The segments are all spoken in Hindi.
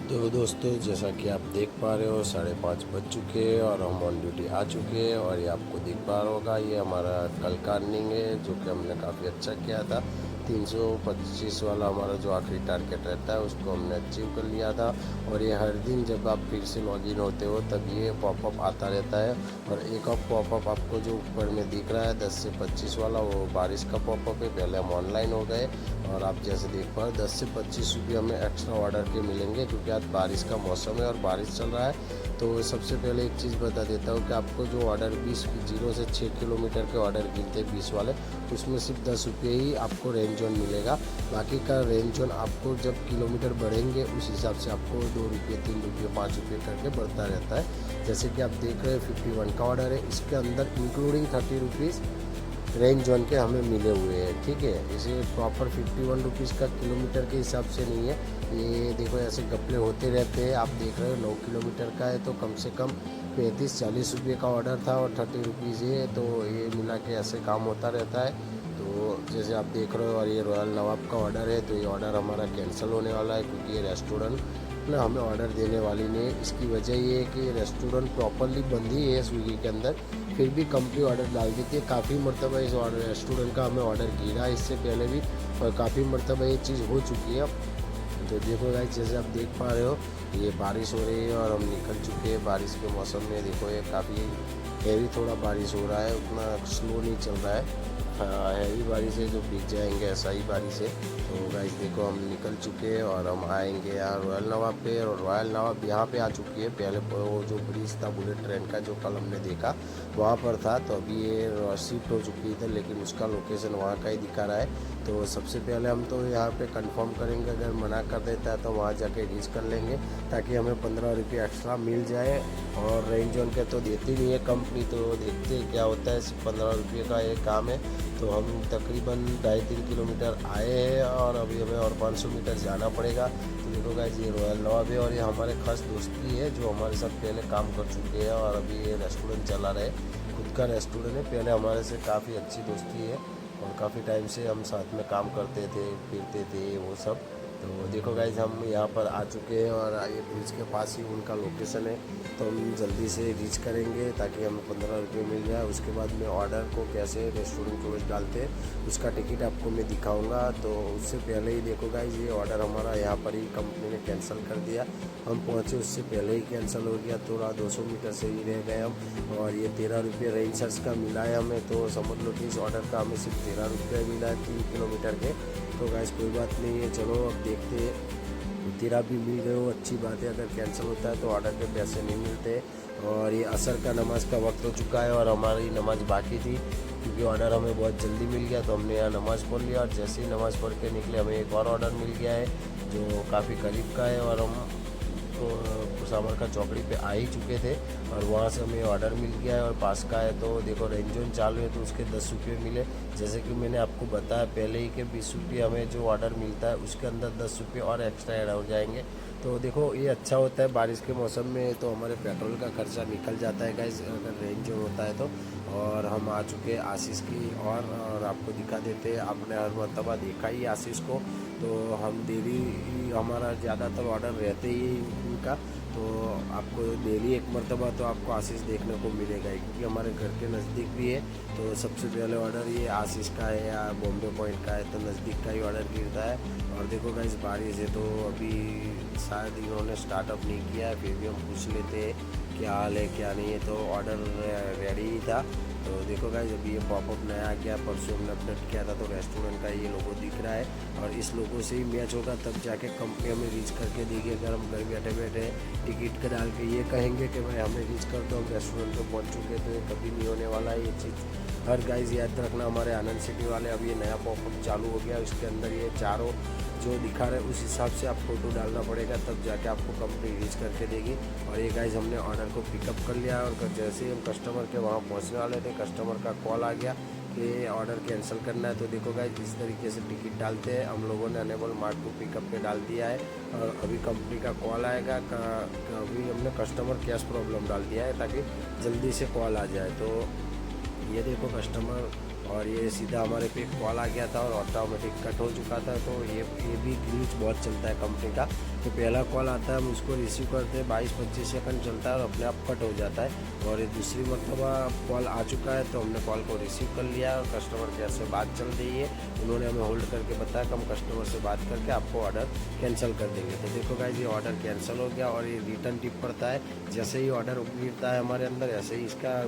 तो दोस्तों, जैसा कि आप देख पा रहे हो 5:30 बज चुके हैं और हम ऑन ड्यूटी आ चुके हैं। और ये आपको दिख पा रहा होगा, ये हमारा कल का अर्निंग है जो कि हमने काफ़ी अच्छा किया था। 325 वाला हमारा जो आखिरी टारगेट रहता है उसको हमने अचीव कर लिया था। और ये हर दिन जब आप फिर से लॉगिन होते हो तब ये पॉपअप आता रहता है। और एक और पॉपअप आपको जो ऊपर में दिख रहा है 10 से 25 वाला, वो बारिश का पॉपअप है। पहले हम ऑनलाइन हो गए और आप जैसे देख पा रहे 10 से 25 रुपये हमें एक्स्ट्रा ऑर्डर के मिलेंगे, क्योंकि आज बारिश का मौसम है और बारिश चल रहा है। तो सबसे पहले एक चीज़ बता देता हूँ कि आपको जो ऑर्डर 0 से 6 किलोमीटर के ऑर्डर गिनते 20 वाले, उसमें सिर्फ 10 रुपये ही आपको रेंज जोन मिलेगा। बाकी का रेंज जोन आपको जब किलोमीटर बढ़ेंगे उस हिसाब से आपको 2 रुपये, 3 रुपये, 5 रुपये करके बढ़ता रहता है। जैसे कि आप देख रहे हैं 51 का ऑर्डर है, इसके अंदर इंक्लूडिंग 30 रुपीज़ रेंज जोन के हमें मिले हुए हैं। ठीक है, इसे प्रॉपर 51 रुपीज़ का किलोमीटर के हिसाब से नहीं है। ये देखो ऐसे गपले होते रहते हैं। आप देख रहे हो 9 किलोमीटर का है तो कम से कम 35-40 रुपये का ऑर्डर था और 30 रुपीज़ है, तो ये मिला के ऐसे काम होता रहता है। तो जैसे आप देख रहे हो, और ये रॉयल नवाब का ऑर्डर है, तो ये ऑर्डर हमारा कैंसिल होने वाला है क्योंकि ये रेस्टोरेंट ना हमें ऑर्डर देने वाली नहीं है। इसकी वजह ये है कि रेस्टोरेंट प्रॉपरली बंद ही है स्विगी के अंदर, फिर भी कंपनी ऑर्डर डाल देती है। काफ़ी मरतबा इस रेस्टोरेंट का हमें ऑर्डर गिरा इससे पहले भी, और काफ़ी मरतबा ये चीज़ हो चुकी है। तो देखो गाइस, जैसे आप देख पा रहे हो ये बारिश हो रही है और हम निकल चुके हैं बारिश के मौसम में। देखो ये काफ़ी हैवी थोड़ा बारिश हो रहा है, उतना स्लो नहीं चल रहा है। हैवी बारिश है जो भीग जाएंगे, ऐसा ही बारिश है। तो गाइस देखो हम निकल चुके हैं और हम आएंगे यहाँ रॉयल नवाब पे। और रॉयल नवाब यहाँ पे आ चुकी है। पहले वो जो ब्रिज था बुलेट ट्रेन का जो कल हमने देखा वहाँ पर था, तो अभी ये शिफ्ट हो चुकी थी, लेकिन उसका लोकेशन वहाँ का ही दिखा रहा है। तो सबसे पहले हम तो यहाँ पे कंफर्म करेंगे, अगर मना कर देता है तो वहाँ जाके रीच कर लेंगे ताकि हमें 15 रुपये एक्स्ट्रा मिल जाए। और रेंज जोन के तो देती नहीं है कंपनी, तो देखते हैं क्या होता है। सिर्फ 15 रुपये का ये काम है। तो हम तकरीबन 2.5-3 किलोमीटर आए हैं और अभी हमें और 500 मीटर जाना पड़ेगा। तो देखो गाइस, ये रॉयल नवाब है और ये हमारे खास दोस्ती है जो हमारे साथ पहले काम कर चुके हैं और अभी ये रेस्टोरेंट चला रहे। खुद का रेस्टोरेंट है, पहले हमारे से काफ़ी अच्छी दोस्ती है और काफ़ी टाइम से हम साथ में काम करते थे, फिरते थे, वो सब। तो देखो गाइज, हम यहाँ पर आ चुके हैं और ये ब्रिज के पास ही उनका लोकेशन है। तो हम जल्दी से रीच करेंगे ताकि हमें 15 रुपये मिल जाए। उसके बाद में ऑर्डर को कैसे रेस्टोरेंट को डालते हैं उसका टिकट आपको मैं दिखाऊंगा। तो उससे पहले ही देखो गाइज, ये ऑर्डर हमारा यहाँ पर ही कंपनी ने कैंसिल कर दिया। हम पहुँचे उससे पहले ही कैंसिल हो गया, थोड़ा 200 मीटर से ही रह गए हम। और ये 13 रुपये रेंजर्स का मिला है हमें। तो समझ लो कि इस ऑर्डर का हमें सिर्फ 13 रुपये मिला है 3 किलोमीटर के। तो गाइस कोई बात नहीं है, चलो अब देखते हैं। 13 भी मिल गए हो, अच्छी बात है। अगर कैंसिल होता है तो ऑर्डर के पैसे नहीं मिलते। और ये असर का नमाज का वक्त हो चुका है और हमारी नमाज़ बाकी थी क्योंकि ऑर्डर हमें बहुत जल्दी मिल गया। तो हमने यहाँ नमाज़ पढ़ लिया और जैसे ही नमाज़ पढ़ के निकले हमें एक और ऑर्डर मिल गया है जो काफ़ी करीब का है। और हम तो सामर का चौकड़ी पे आ ही चुके थे और वहाँ से हमें ऑर्डर मिल गया है और पास का है। तो देखो रेंज जोन चालू है तो उसके 10 रुपये मिले। जैसे कि मैंने आपको बताया पहले ही कि 20 रुपये हमें जो ऑर्डर मिलता है उसके अंदर 10 रुपये और एक्स्ट्रा ऐड हो जाएंगे। तो देखो ये अच्छा होता है बारिश के मौसम में, तो हमारे पेट्रोल का खर्चा निकल जाता है गाइस अगर रेंज जोन होता है तो। और हम आ चुके हैं आशीष की और आपको दिखा देते हैं। आपने हर मरतबा देखा ही आशीष को, तो हम डेली हमारा ज़्यादातर ऑर्डर रहते ही उनका। तो आपको डेली एक मरतबा तो आपको आशीष देखने को मिलेगा ही, क्योंकि हमारे घर के नज़दीक भी है। तो सबसे पहले ऑर्डर ये आशीष का है या बॉम्बे पॉइंट का है, तो नज़दीक का ही ऑर्डर गिरता है। और देखो गाइस बारिश है तो अभी शायद इन्होंने स्टार्टअप नहीं किया है, फिर भी हम पूछ लेते हैं क्या हाल है क्या नहीं है। तो ऑर्डर रेडी ही था। तो देखो गाइस, अभी ये पॉपअप नया आ गया, परसों हमने अपडेट किया था। तो रेस्टोरेंट का ये लोगो दिख रहा है और इस लोगो से ही मैच होगा तब जाके कंपनी हमें रीच करके देगी। अगर हम घर बैठे बैठे टिकट का डाल के ये कहेंगे कि भाई हमें रीच कर दो, हम रेस्टोरेंट पे पहुंच चुके, तो ये कभी नहीं होने वाला है ये चीज़। हर गाइस याद रखना, हमारे आनंद सिटी वाले अब ये नया पॉपअप चालू हो गया, इसके अंदर ये चारों जो दिखा रहे उस हिसाब से आप फ़ोटो डालना पड़ेगा, तब जाके आपको कंपनी रीच करके देगी। और ये गाइस हमने ऑर्डर को पिकअप कर लिया और जैसे ही हम कस्टमर के वहाँ पहुँचने वाले थे कस्टमर का कॉल आ गया कि ऑर्डर कैंसिल करना है। तो देखो गाइस इस तरीके से टिकट डालते हैं। हम लोगों ने अनेबल मार्ट टू पिकअप पे डाल दिया है और अभी कंपनी का कॉल आएगा। अभी हमने कस्टमर कैश प्रॉब्लम डाल दिया है ताकि जल्दी से कॉल आ जाए। तो ये देखो कस्टमर और ये सीधा हमारे पे कॉल आ गया था और ऑटोमेटिक कट हो चुका था। तो ये भी ग्लिच बहुत चलता है कंपनी का। तो पहला कॉल आता है, हम उसको रिसीव करते हैं, 22-25 सेकंड चलता है और अपने आप कट हो जाता है। और ये दूसरी मरतबा कॉल आ चुका है तो हमने कॉल को रिसीव कर लिया और कस्टमर केयर से बात चल रही है। उन्होंने हमें होल्ड करके बताया कि हम कस्टमर से बात करके आपको ऑर्डर कैंसिल कर देंगे। तो देखो गाइस, ये ऑर्डर कैंसिल हो गया और ये रिटर्न टिप पड़ता है। जैसे ही ऑर्डर गिरता है हमारे अंदर, ऐसे ही इसका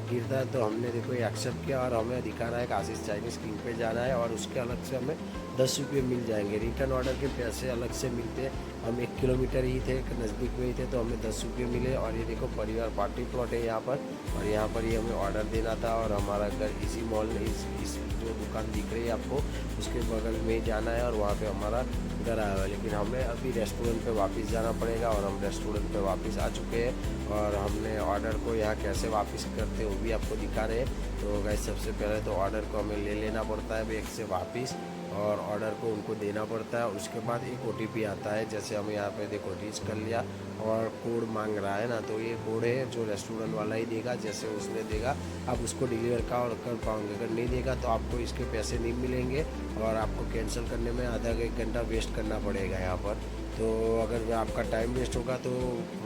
गिरता है। तो हमने देखो ये एक्सेप्ट किया और हमें दिखा रहा है कि आशीष चाइनीज़ किंग पे जाना है और उसके अलग से हमें 10 रुपये मिल जाएंगे। रिटर्न ऑर्डर के पैसे अलग से मिलते हैं। हम 1 किलोमीटर ही थे, नज़दीक में ही थे, तो हमें 10 रुपये मिले। और ये देखो परिवार पार्टी प्लॉट है यहाँ पर, और यहाँ पर ये हमें ऑर्डर देना था। और हमारा घर इसी मॉल में, इस जो दुकान दिख रही है आपको, उसके बगल में ही जाना है और वहाँ पे हमारा घर आया हुआ है। लेकिन हमें अभी रेस्टोरेंट पे वापस जाना पड़ेगा और हम रेस्टोरेंट पे वापस आ चुके हैं। और हमने ऑर्डर को यहाँ कैसे वापस करते हैं वो भी आपको दिखा रहे हैं। तो गाइस, सबसे पहले तो ऑर्डर को हमें ले लेना पड़ता है बैग से वापस और ऑर्डर को उनको देना पड़ता है। उसके बाद एक OTP आता है। जैसे हम यहाँ पे देखो रीच कर लिया और कोड मांग रहा है ना, तो ये कोड है जो रेस्टोरेंट वाला ही देगा। जैसे उसने देगा आप उसको डिलीवर कर पाओगे, अगर नहीं देगा तो आपको इसके पैसे नहीं मिलेंगे और आपको कैंसिल करने में आधा एक घंटा वेस्ट करना पड़ेगा यहाँ पर। तो अगर आपका टाइम वेस्ट होगा तो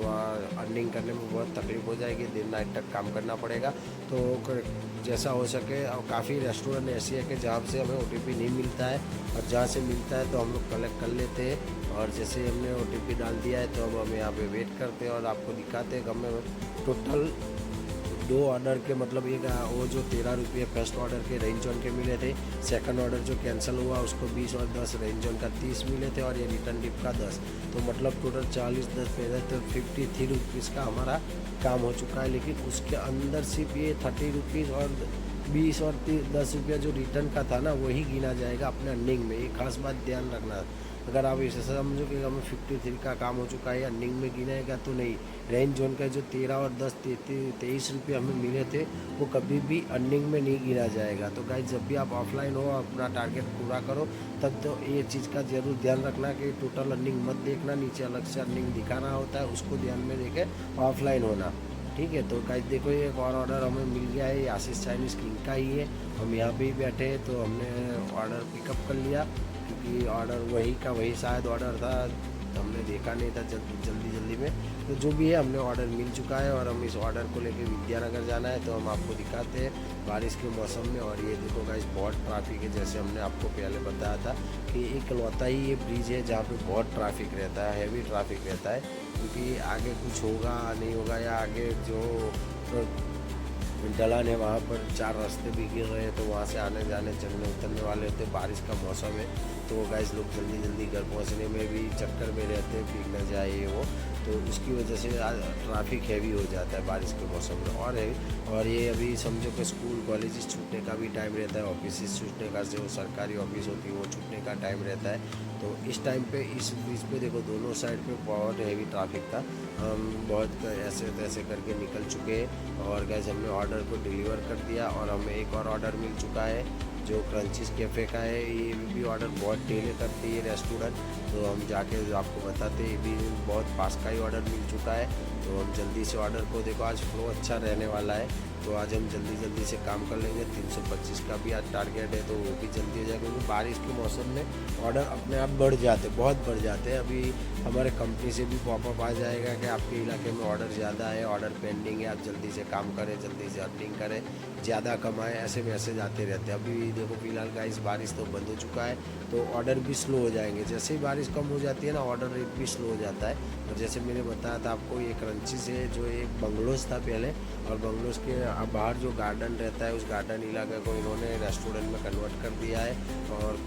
अर्निंग करने में बहुत तकलीफ हो जाएगी, दिन नाइट तक काम करना पड़ेगा। तो जैसा हो सके, और काफ़ी रेस्टोरेंट ऐसी है कि जहाँ से हमें OTP नहीं मिलता है और जहाँ से मिलता है तो हम लोग कलेक्ट कर लेते हैं। और जैसे हमने OTP डाल दिया है तो अब हम यहाँ पे वेट करते हैं और आपको दिखाते हैं कि हमें टोटल 2 ऑर्डर के, मतलब एक वो जो 13 रुपये फर्स्ट ऑर्डर के रेंज जोन के मिले थे, सेकंड ऑर्डर जो कैंसिल हुआ उसको 20 और 10 रेंज जोन का 30 मिले थे और ये रिटर्न टिप का 10। तो मतलब टोटल 40, 10 पहले तो 53 रुपीज़ का हमारा काम हो चुका है। लेकिन उसके अंदर सिर्फ ये 30 रुपीज़ और 20 और 10 रुपया जो रिटर्न का था ना, वही गिना जाएगा अपने अर्निंग में। ये खास बात ध्यान रखना। अगर आप इसे समझो कि हमें 53 का काम हो चुका है, अर्निंग में गिनाएगा तो नहीं। रेंज जोन का जो 13 और 10, 23 रुपये हमें मिले थे, वो कभी भी अर्निंग में नहीं गिना जाएगा। तो गाइस, जब भी आप ऑफलाइन हो, अपना टारगेट पूरा करो, तब तो ये चीज़ का ज़रूर ध्यान रखना कि टोटल अर्निंग मत देखना, नीचे अलग से अर्निंग दिखाना होता है, उसको ध्यान में देके ऑफलाइन होना। ठीक है। तो गाइस देखो, ये एक और ऑर्डर हमें मिल गया है, ये आशीष चाइनीज़ किंग का ही है। हम यहाँ पे ही बैठे हैं तो हमने ऑर्डर पिकअप कर लिया, क्योंकि ऑर्डर वही का वही शायद ऑर्डर था, हमने देखा नहीं था जल्दी में। तो जो भी है, हमने ऑर्डर मिल चुका है और हम इस ऑर्डर को लेके विद्यानगर जाना है। तो हम आपको दिखाते हैं बारिश के मौसम में। और ये देखो गाइस, बहुत ट्रैफिक है। जैसे हमने आपको पहले बताया था कि इकलौता ही ये ब्रिज है जहाँ पे बहुत ट्रैफिक रहता है, हैवी ट्रैफिक रहता है। क्योंकि आगे कुछ होगा नहीं होगा, या आगे जो ढलान है वहाँ पर 4 रास्ते भी गिर रहे हैं, तो वहाँ से आने जाने चढ़ने उतरने वाले होते। बारिश का मौसम है तो गाइस, लोग जल्दी घर पहुँचने में भी चक्कर में रहते हैं, भीग न जाए ये वो। तो उसकी वजह से ट्रैफिक हैवी हो जाता है बारिश के मौसम में और हैवी। और ये अभी समझो कि स्कूल कॉलेज छूटने का भी टाइम रहता है, ऑफिस छूटने का, जो सरकारी ऑफिस होती है वो छूटने का टाइम रहता है। तो इस टाइम पे, इस बीच पे देखो दोनों साइड पे बहुत हैवी ट्रैफिक था। हम बहुत ऐसे तैसे करके निकल चुके हैं और गैस हमने ऑर्डर को डिलीवर कर दिया। और हमें एक और ऑर्डर मिल चुका है जो क्रंचीज़ कैफ़े का है। ये भी ऑर्डर बहुत डिले करती है रेस्टोरेंट, तो हम जाके आपको बताते हैं, ये भी बहुत पास का ही ऑर्डर मिल चुका है। तो हम जल्दी से ऑर्डर को, देखो आज फ्लो अच्छा रहने वाला है, तो आज हम जल्दी से काम कर लेंगे। 325 का भी आज टारगेट है, तो वो भी जल्दी हो जाएगा। क्योंकि बारिश के मौसम में ऑर्डर अपने आप बढ़ जाते, बहुत बढ़ जाते हैं। अभी हमारे कंपनी से भी पॉपअप आ जाएगा कि आपके इलाके में ऑर्डर ज़्यादा है, ऑर्डर पेंडिंग है, आप जल्दी से काम करें, जल्दी से अर्निंग करें, ज़्यादा कमाएं, ऐसे मैसेज आते रहते हैं। अभी देखो फिलहाल गाइस, बारिश तो बंद हो चुका है, तो ऑर्डर भी स्लो हो जाएंगे। जैसे ही बारिश कम हो जाती है ना, ऑर्डर रेट भी स्लो हो जाता है। और जैसे मैंने बताया था आपको, ये क्रंची से जो एक बंगलोज था पहले, और बंगलोज के बाहर जो गार्डन रहता है, उस गार्डन इलाके को इन्होंने रेस्टोरेंट में कन्वर्ट कर दिया है। और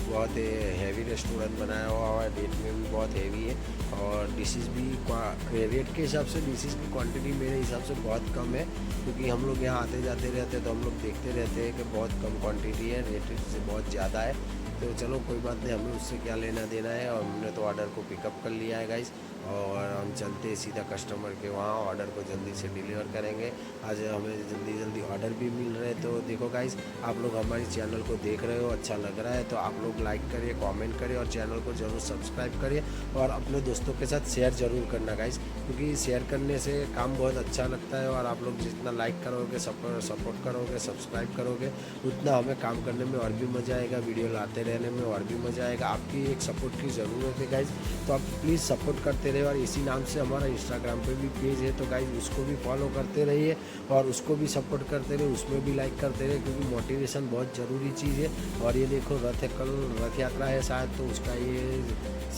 बहुत हैवी रेस्टोरेंट बनाया हुआ है, रेट में भी बहुत हैवी है। और डिशेज़ भी रेट के हिसाब से डिशेज़ की क्वांटिटी मेरे हिसाब से बहुत कम है, क्योंकि हम लोग यहाँ आते जाते रहते हैं, तो हम लोग देखते रहते हैं कि बहुत कम क्वांटिटी है, रेट से बहुत ज़्यादा है। तो चलो कोई बात नहीं, हमें उससे क्या लेना देना है। और हमने तो ऑर्डर को पिकअप कर लिया है गाइस। और हम चलते सीधा कस्टमर के वहाँ, ऑर्डर को जल्दी से डिलीवर करेंगे। आज हमें जल्दी जल्दी ऑर्डर भी मिल रहे। तो देखो गाइस, आप लोग हमारी चैनल को देख रहे हो, अच्छा लग रहा है तो आप लोग लाइक करिए, कमेंट करिए और चैनल को ज़रूर सब्सक्राइब करिए और अपने दोस्तों के साथ शेयर ज़रूर करना गाइस, क्योंकि शेयर करने से काम बहुत अच्छा लगता है। और आप लोग जितना लाइक करोगे, सपोर्ट करोगे, सब्सक्राइब करोगे, उतना हमें काम करने में और भी मज़ा आएगा, वीडियो लाते रहने में और भी मज़ा आएगा। आपकी एक सपोर्ट की ज़रूरत है गाइस, तो आप प्लीज़ सपोर्ट करते रहिए। और इसी नाम से हमारा इंस्टाग्राम पे भी पेज है, तो गाइस उसको भी फॉलो करते रहिए और उसको भी सपोर्ट करते रहिए, उसमें भी लाइक करते रहिए, क्योंकि मोटिवेशन बहुत ज़रूरी चीज़ है। और ये देखो कल रथ यात्रा है शायद, तो उसका ये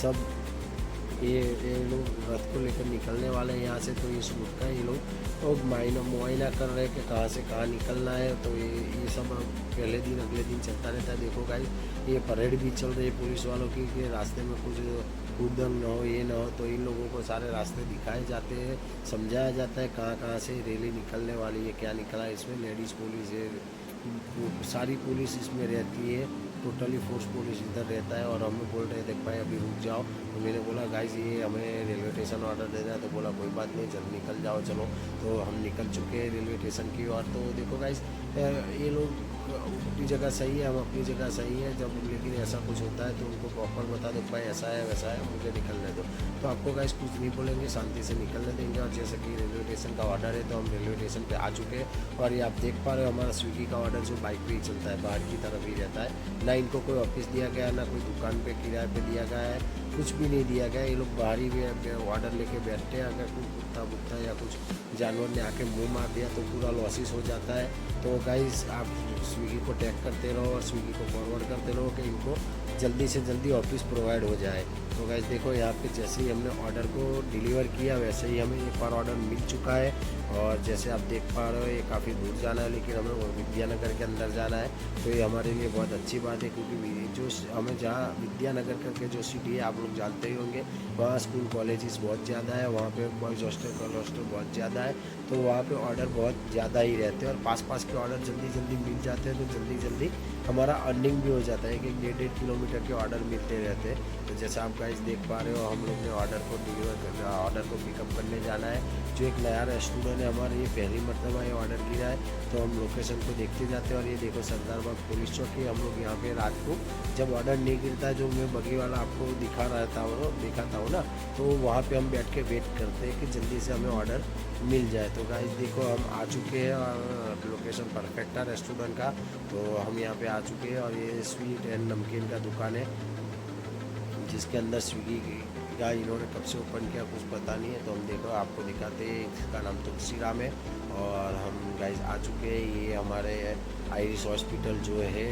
सब ये लोग रथ को लेकर निकलने वाले हैं यहाँ से। तो ये शूट का ये लोग और मुआयना कर रहे हैं कि कहाँ से कहाँ निकलना है। तो ये सब पहले दिन अगले दिन चलता रहता है। देखो गाइस, ये परेड भी चल रही है पुलिस वालों की कि रास्ते में कुछ कूदंग न हो, ये ना हो। तो इन लोगों को सारे रास्ते दिखाए जाते हैं, समझाया जाता है कहाँ कहाँ से रैली निकलने वाली है, क्या निकला है। इसमें लेडीज़ पुलिस है, सारी पुलिस इसमें रहती है, टोटली फोर्स पुलिस इधर रहता है। और हमें बोल रहे देख भाई अभी रुक जाओ, तो मैंने बोला गाइस ये हमें रेलवे स्टेशन ऑर्डर देना है। तो बोला कोई बात नहीं, जल्द निकल जाओ चलो। तो हम निकल चुके हैं रेलवे स्टेशन की ओर। तो देखो गाइस, ये लोग अपनी जगह सही है, हम अपनी जगह सही है। जब लेकिन ऐसा कुछ होता है तो उनको प्रॉपर बता दो भाई ऐसा है वैसा है, मुझे निकलने दो। तो आपको गाइस कुछ नहीं बोलेंगे, शांति से निकलने देंगे। और जैसे कि रेलवे स्टेशन का ऑर्डर है, तो हम रेलवे स्टेशन पे आ चुके हैं। और ये आप देख पा रहे हो हमारा स्विगी का ऑर्डर जो बाइक पे ही चलता है, बाहर की तरफ ही रहता है। ना इनको कोई ऑफिस दिया गया है, ना कोई दुकान पे किराए पे दिया गया है, कुछ भी नहीं दिया गया। ये लोग बाहर ही ऑर्डर लेके बैठते हैं। अगर कोई कुत्ता बुत्ता या कुछ जानवर ने आके मुंह मार दिया तो पूरा लॉसिस हो जाता है। तो गाइस आप स्विगी को टैग करते रहो और स्विगी को फॉरवर्ड करते रहो कि इनको जल्दी से जल्दी ऑफिस प्रोवाइड हो जाए। तो गाइस देखो, यहाँ पे जैसे ही हमने ऑर्डर को डिलीवर किया वैसे ही हमें एक बार ऑर्डर मिल चुका है। और जैसे आप देख पा रहे हो ये काफ़ी दूर जाना है, लेकिन हमें विद्यानगर के अंदर जाना है। तो ये हमारे लिए बहुत अच्छी बात है, क्योंकि जो हमें जहाँ विद्यानगर करके जो सिटी है आप लोग जानते ही होंगे, वहाँ स्कूल कॉलेजेस बहुत ज़्यादा है, वहाँ पे बॉयज़ हॉस्टल गर्ल हॉस्टल बहुत ज़्यादा है। तो वहाँ पे ऑर्डर बहुत ज़्यादा ही रहते हैं और पास के ऑर्डर जल्दी जल्दी मिल जाते हैं। तो जल्दी जल्दी हमारा अर्निंग भी हो जाता है कि 1.5 किलोमीटर के ऑर्डर मिलते रहते हैं। तो जैसा आप गाइस देख पा रहे हो, हम लोग ने ऑर्डर को डिलीवर करना, ऑर्डर को पिकअप करने जाना है। जो एक नया रेस्टोरेंट है हमारे, ये पहली मरतबा ये ऑर्डर किया है। तो हम लोकेशन को देखते जाते हैं। और ये देखो सरदार बाग पुलिस चौकी, हम लोग यहाँ पे रात को जब ऑर्डर नहीं गिरता है, जो मैं बगी वाला आपको दिखा रहा था वो दिखाता हूँ ना, तो वहाँ पे हम बैठ के वेट करते हैं कि जल्दी से हमें ऑर्डर मिल जाए। तो गाइस देखो, हम आ चुके हैं और लोकेशन परफेक्ट है रेस्टोरेंट का। तो हम यहाँ पे आ चुके हैं और ये स्वीट एंड नमकीन का दुकान है, जिसके अंदर स्विगी का इन्होंने कब से ओपन किया कुछ पता नहीं है। तो हम देखो आपको दिखाते हैं, इसका नाम तुलसी राम है। और हम गाइस आ चुके हैं, ये हमारे आइरिस हॉस्पिटल जो है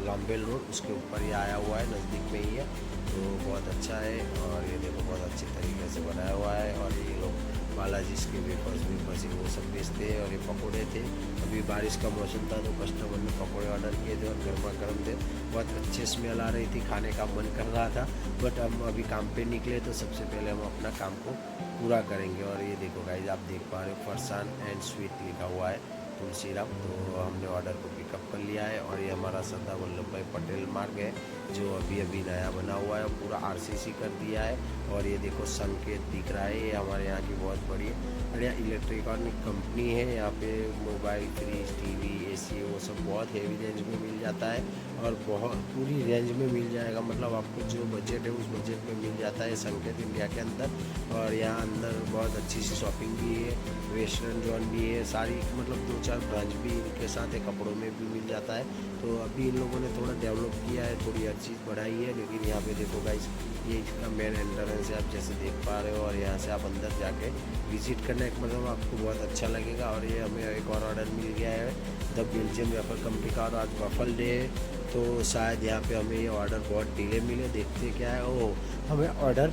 लाम्बेल रोड, उसके ऊपर ही आया हुआ है, नज़दीक में ही है। तो बहुत अच्छा है। और ये देखो बहुत अच्छे तरीके से बनाया हुआ है। और ये लोग बालाजी के वेफर्स वो सब बेचते हैं। और ये पकौड़े थे, अभी बारिश का मौसम था तो कस्टमर ने पकौड़े ऑर्डर किए थे और गर्मा गर्म थे, बहुत अच्छे स्मेल आ रही थी, खाने का मन कर रहा था। बट हम अभी काम पे निकले तो सबसे पहले हम अपना काम को पूरा करेंगे। और ये देखो गाइस, आप देख पा रहे हो फरसान एंड स्वीट लिखा हुआ है तुलसी राम। तो हमने ऑर्डर को पिकअप कर लिया है। और ये हमारा सरदार वल्लभ भाई पटेल मार्ग है, जो अभी अभी नया बना हुआ है, पूरा आरसीसी कर दिया है। और ये देखो संकेत दिख रहा है, ये हमारे यहाँ की बहुत बढ़िया इलेक्ट्रॉनिक कंपनी है। यहाँ पे मोबाइल, फ्रिज, टीवी, एसी वो सब बहुत हेवी रेंज में मिल जाता है और बहुत पूरी रेंज में मिल जाएगा। मतलब आपको जो बजट है उस बजट में मिल जाता है संकेत इंडिया के अंदर। और यहाँ अंदर बहुत अच्छी सी शॉपिंग भी है, वेस्टर्न जोन भी है, सारी मतलब 2-4 ब्रांच भी इनके साथ है, कपड़ों में भी मिल जाता है। तो अभी इन लोगों ने थोड़ा डेवलप किया है, थोड़ी हर चीज़ बढ़ाई है। लेकिन यहाँ पे देखो गाइस, ये इसका मेन एंट्रेंस है, आप जैसे देख पा रहे हो। और यहाँ से आप अंदर जाके विजिट करना एक मतलब आपको बहुत अच्छा लगेगा। और ये हमें एक और ऑर्डर मिल गया है द बेल्जियम वेफर कंपनी का, और आज वफल डे है तो शायद यहाँ पे हमें ये ऑर्डर बहुत डिले मिले। देखते क्या है, ओह हमें ऑर्डर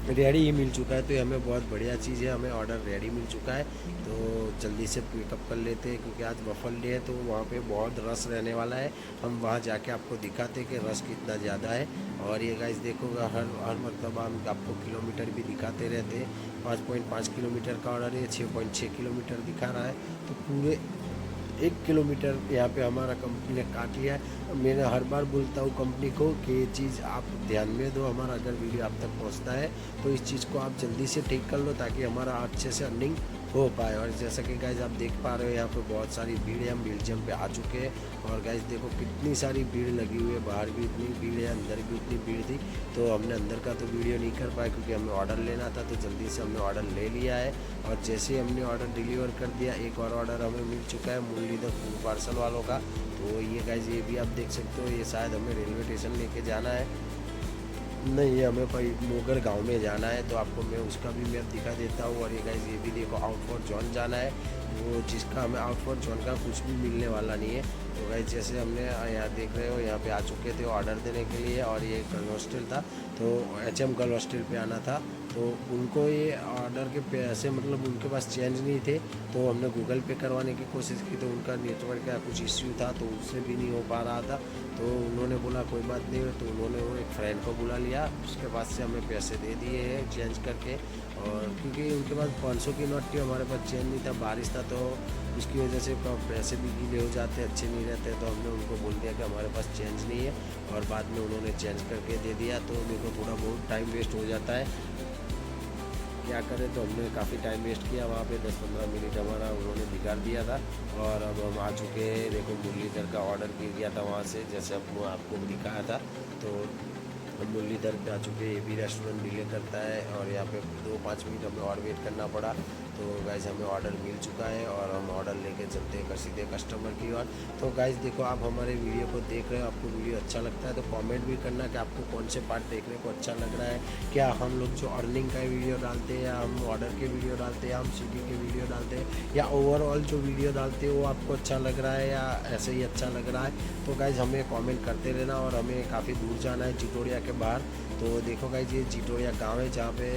रेडी ही मिल चुका है। तो ये हमें बहुत बढ़िया चीज़ है, हमें ऑर्डर रेडी मिल चुका है। तो जल्दी से पिकअप कर लेते हैं, क्योंकि आज वफल डे है तो वहाँ पे बहुत रश रहने वाला है। हम वहाँ जाके आपको दिखाते हैं कि रश कितना ज़्यादा है। और ये गाइस देखो, हर मतलब हम आपको किलोमीटर भी दिखाते रहते हैं। 5.5 किलोमीटर का ऑर्डर है, 6.6 किलोमीटर दिखा रहा है। तो पूरे 1 किलोमीटर यहाँ पे हमारा कंपनी ने काट लिया है। मैं हर बार बोलता हूँ कंपनी को कि ये चीज़ आप ध्यान में दो, हमारा अगर वीडियो आप तक पहुँचता है तो इस चीज़ को आप जल्दी से ठीक कर लो ताकि हमारा अच्छे से अर्निंग हो पाए। और जैसा कि गाइज आप देख पा रहे हो यहाँ पे बहुत सारी भीड़ है, हम बेल्जियम पे आ चुके हैं। और गाइज देखो कितनी सारी भीड़ लगी हुई है, बाहर भी इतनी भीड़ है, अंदर भी उतनी भीड़ थी। तो हमने अंदर का तो वीडियो नहीं कर पाया क्योंकि हमें ऑर्डर लेना था, तो जल्दी से हमने ऑर्डर ले लिया है। और जैसे ही हमने ऑर्डर डिलीवर कर दिया, एक और ऑर्डर हमें मिल चुका है मुरलीधर फूड पार्सल वालों का। तो ये गाइज ये भी आप देख सकते हो, ये शायद हमें रेलवे स्टेशन लेके जाना है, नहीं हमें कोई मोगर गांव में जाना है, तो आपको मैं उसका भी मैप दिखा देता हूँ। और ये गाइस ये भी देखो आउट फॉर जॉन जाना है, वो जिसका हमें आउट फॉर जॉन का कुछ भी मिलने वाला नहीं है। तो गाइस जैसे हमने यहाँ देख रहे हो यहाँ पे आ चुके थे ऑर्डर देने के लिए, और ये गर्ल हॉस्टल था तो HM गर्ल हॉस्टल पे आना था। तो उनको ये ऑर्डर के पैसे मतलब उनके पास चेंज नहीं थे, तो हमने गूगल पे करवाने की कोशिश की, तो उनका नेटवर्क का कुछ इश्यू था तो उससे भी नहीं हो पा रहा था। तो उन्होंने बोला कोई बात नहीं, तो उन्होंने वो एक फ्रेंड को बुला लिया, उसके पास से हमें पैसे दे दिए हैं चेंज करके। और क्योंकि उनके पास 500 की नोट थी, हमारे पास चेंज नहीं था, बारिश था, तो उसकी वजह से पैसे भी गीले हो जाते, अच्छे नहीं रहते। तो हमने उनको बोल दिया कि हमारे पास चेंज नहीं है, और बाद में उन्होंने चेंज करके दे दिया। तो देखो थोड़ा बहुत टाइम वेस्ट हो जाता है, क्या करें। तो हमने काफ़ी टाइम वेस्ट किया वहाँ पे, 10-15 मिनट हमारा उन्होंने बिगाड़ दिया था। और अब हम आ चुके हैं, देखो मुरलीधर का ऑर्डर गिर गया था वहाँ से, जैसे आपको दिखाया था। तो हम मुरलीधर पे आ चुके हैं, ये भी रेस्टोरेंट डिले करता है, और यहाँ पे 2-5 मिनट हमें और वेट करना पड़ा। तो गाइज़ हमें ऑर्डर मिल चुका है, और हम ऑर्डर लेके चलते हैं सीधे कस्टमर की ओर। तो गाइज़ देखो आप हमारे वीडियो को देख रहे हो, आपको वीडियो अच्छा लगता है तो कमेंट भी करना कि आपको कौन से पार्ट देखने को अच्छा लग रहा है। क्या हम लोग जो अर्निंग का वीडियो डालते हैं, या हम ऑर्डर के वीडियो डालते हैं, या हम सिटी के वीडियो डालते हैं, या ओवरऑल जो वीडियो डालते हैं वो आपको अच्छा लग रहा है, या ऐसे ही अच्छा लग रहा है। तो गाइज़ हमें कमेंट करते रहना। और हमें काफ़ी दूर जाना है जिटोड़िया के बाहर। तो देखो गाइज़ ये जिटोड़िया गाँव है, जहाँ पे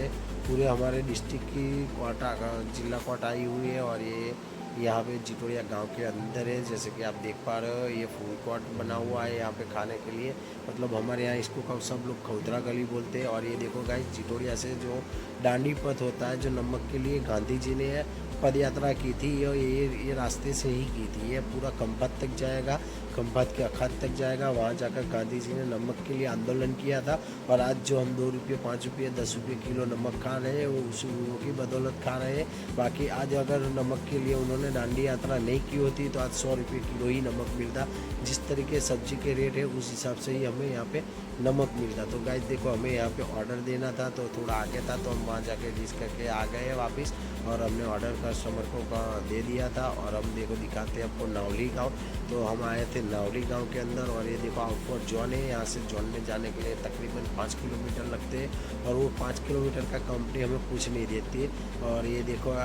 पूरे हमारे डिस्ट्रिक्ट की कोटा जिला कोट आई हुई है। और ये यहाँ पे जिटोड़िया गांव के अंदर है, जैसे कि आप देख पा रहे हो, ये फूड कोर्ट बना हुआ है यहाँ पे खाने के लिए। मतलब हमारे यहाँ इसको सब लोग खौतरा गली बोलते हैं। और ये देखो गाइस जिटोड़िया से जो डांडी पथ होता है, जो नमक के लिए गांधी जी ने पद यात्रा की थी, ये रास्ते से ही की थी। ये पूरा खंभात तक जाएगा, खंभात के अखात तक जाएगा, वहाँ जाकर गांधी जी ने नमक के लिए आंदोलन किया था। और आज जो हम 2 रुपये 5 रुपये 10 रुपये किलो नमक खा रहे हैं, वो की बदौलत खा रहे हैं। बाकी आज अगर नमक के लिए उन्होंने दांडी यात्रा नहीं की होती तो आज 100 रुपये किलो ही नमक मिलता। जिस तरीके सब्जी के रेट है उस हिसाब से ही हमें यहाँ पे नमक मिलता। तो गाइस देखो हमें यहाँ पे ऑर्डर देना था, तो थोड़ा आगे था, तो हम वहाँ जाके डिश करके आ गए वापस, और हमने ऑर्डर कस्टमर को दे दिया था। और हम देखो दिखाते हैं आपको नावली गाँव। तो हम आए थे नावली गांव के अंदर, और ये देखो आउट फॉर जॉन है। यहाँ से जॉन में जाने के लिए तकरीबन 5 किलोमीटर लगते हैं, और वो 5 किलोमीटर का कंपनी हमें कुछ नहीं देती है। और ये देखो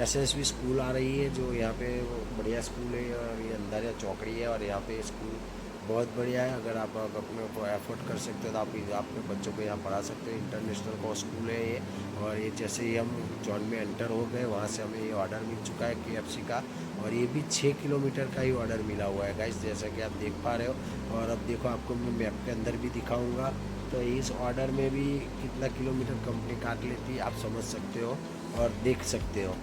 SSV स्कूल आ रही है, जो यहाँ पे बढ़िया स्कूल है, और ये अंदर या चौकड़ी है, और यहाँ पे स्कूल बहुत बढ़िया है। अगर आप अपने को एफोर्ड कर सकते हो तो आप अपने बच्चों को यहाँ पढ़ा सकते हो। इंटरनेशनल को स्कूल है ये। और ये जैसे ही हम जॉन में एंटर हो गए, वहाँ से हमें ये ऑर्डर मिल चुका है KFC का, और ये भी 6 किलोमीटर का ही ऑर्डर मिला हुआ है गाइस, जैसा कि आप देख पा रहे हो। और अब देखो आपको मैं मैप के अंदर भी दिखाऊंगा, तो इस ऑर्डर में भी कितना किलोमीटर कंपनी काट लेती है आप समझ सकते हो और देख सकते हो।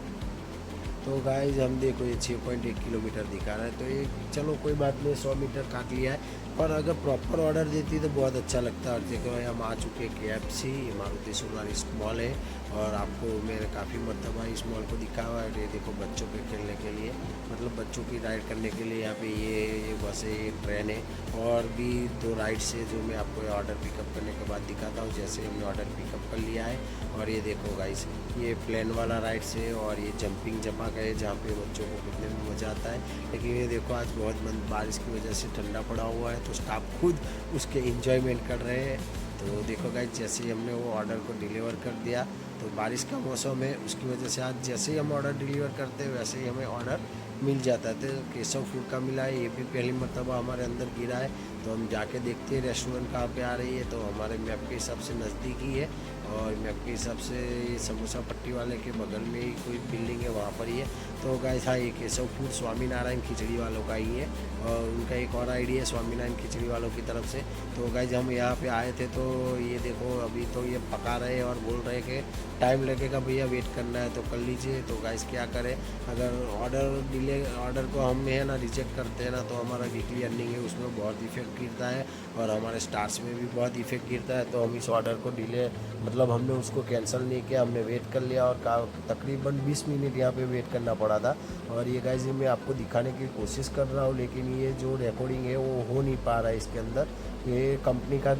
तो गाइस हम देखो ये 6.1 किलोमीटर दिखा रहा है, तो ये चलो कोई बात नहीं, 100 मीटर काट लिया है। पर अगर प्रॉपर ऑर्डर देती तो बहुत अच्छा लगता है। और देखो हम आ चुके हैं KFC, मारुति सुजुकी मॉल है, और आपको मैंने काफ़ी मरतबा इस मॉल को दिखा हुआ है। ये देखो बच्चों के खेलने के लिए, मतलब बच्चों की राइड करने के लिए यहाँ पे ये बस है, ये ट्रेन है, और भी 2 राइड्स है जो मैं आपको ऑर्डर पिकअप करने के बाद दिखाता हूँ। जैसे हमने ऑर्डर पिकअप कर लिया है, और ये देखो गाइस ये प्लेन वाला राइड्स है, और ये जंपिंग जपा है जहाँ पे बच्चों को कितने में मज़ा आता है। लेकिन ये देखो आज बहुत बारिश की वजह से ठंडा पड़ा हुआ है, तो स्टाफ खुद उसके इंजॉयमेंट कर रहे हैं। तो देखो गाइस जैसे ही हमने वो ऑर्डर को डिलीवर कर दिया, तो बारिश का मौसम है, उसकी वजह से आज जैसे ही हम ऑर्डर डिलीवर करते हैं वैसे ही हमें ऑर्डर मिल जाता है। तो केशव फूड का मिला है, ये भी पहली मरतबा हमारे अंदर गिरा है। तो हम जाके देखते हैं रेस्टोरेंट कहाँ पे आ रही है। तो हमारे मैप के हिसाब से नज़दीक ही है, और मैप के हिसाब से ये समोसा पट्टी वाले के बगल में ही कोई बिल्डिंग है, वहाँ पर ही है। तो गाइस हाँ, ये केशव फूड स्वामीनारायण खिचड़ी वालों का ही है, और उनका एक और आईडी है स्वामीनारायण खिचड़ी वालों की तरफ से। तो गाइस हम यहाँ पे आए थे, तो ये देखो अभी तो ये पका रहे हैं और बोल रहे कि टाइम लगेगा भैया, वेट करना है तो कर लीजिए। तो गाइस क्या करें, अगर ऑर्डर को हम है ना रिजेक्ट करते हैं ना, तो हमारा वीकली अर्निंग है उसमें बहुत इफेक्ट गिरता है, और हमारे स्टार्स में भी बहुत इफेक्ट गिरता है। तो हम इस ऑर्डर को डिले मतलब हमने उसको कैंसिल नहीं किया, हमने वेट कर लिया, और तकरीबन 20 मिनट यहाँ पे वेट करना पड़ा था। और ये गाइस मैं आपको दिखाने की कोशिश कर रहा हूँ, लेकिन ये जो रिकॉर्डिंग है वो हो नहीं पा रहा है इसके अंदर। ये कंपनी का